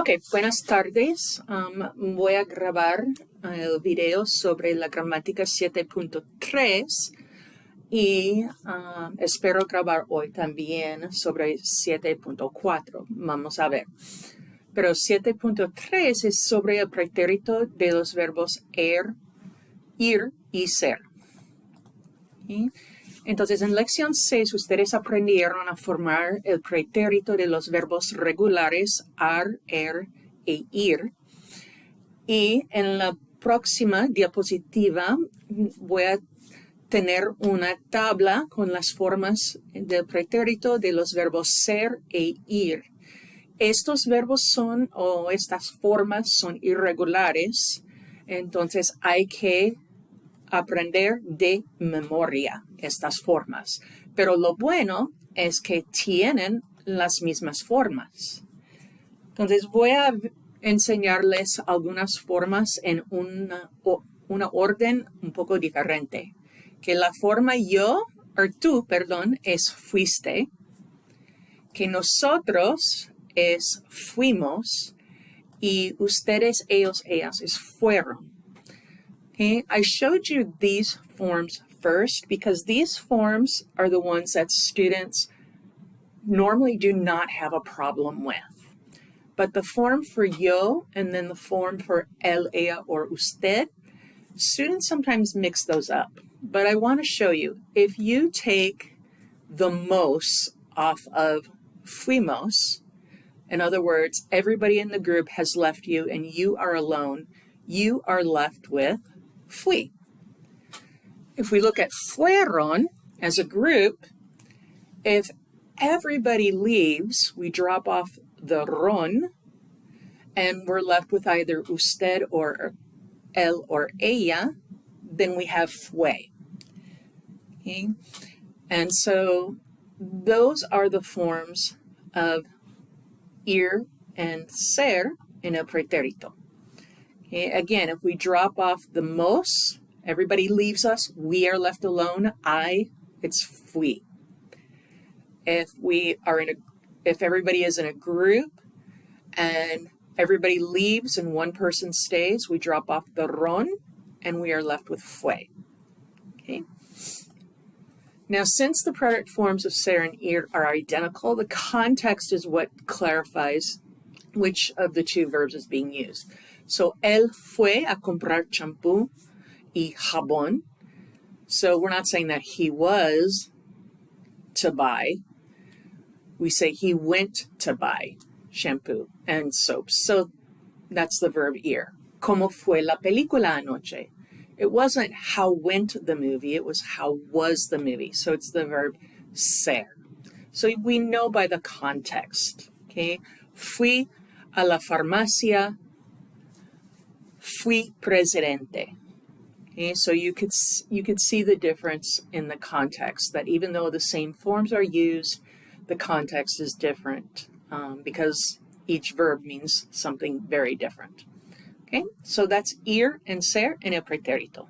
Ok, buenas tardes. Voy a grabar el video sobre la gramática 7.3 y espero grabar hoy también sobre 7.4. Vamos a ver. Pero 7.3 es sobre el pretérito de los verbos ir y ser. ¿Sí? Entonces, en lección 6, ustedes aprendieron a formar el pretérito de los verbos regulares ar, e ir. Y en la próxima diapositiva voy a tener una tabla con las formas del pretérito de los verbos ser e ir. Estos verbos estas formas son irregulares, entonces hay que aprender de memoria estas formas. Pero lo bueno es que tienen las mismas formas. Entonces voy a enseñarles algunas formas en una orden un poco diferente. Que la forma tú, es fuiste. Que nosotros es fuimos. Y ustedes, ellos, ellas es fueron. Okay, I showed you these forms first because these forms are the ones that students normally do not have a problem with. But the form for yo and then the form for él, ella, or usted, students sometimes mix those up. But I want to show you, if you take the mos off of fuimos, in other words, everybody in the group has left you and you are alone, you are left with fui. If we look at fueron as a group, if everybody leaves, we drop off the ron, and we're left with either usted or él or ella, then we have fue. Okay? And so those are the forms of ir and ser in el pretérito. Okay, again, if we drop off the mos, everybody leaves us, we are left alone, it's fui. If everybody is in a group and everybody leaves and one person stays, we drop off the ron and we are left with fue. Okay. Now, since the predicate forms of ser and ir are identical, the context is what clarifies which of the two verbs is being used. So, él fue a comprar champú y jabón. So, we're not saying that he was to buy. We say he went to buy shampoo and soaps. So, that's the verb ir. ¿Cómo fue la película anoche? It wasn't how went the movie, it was how was the movie. So, it's the verb ser. So, we know by the context. Okay? Fui a la farmacia. Fui presidente. Okay, so you could see the difference in the context, that even though the same forms are used, the context is different because each verb means something very different. Okay, so that's ir and ser en el pretérito.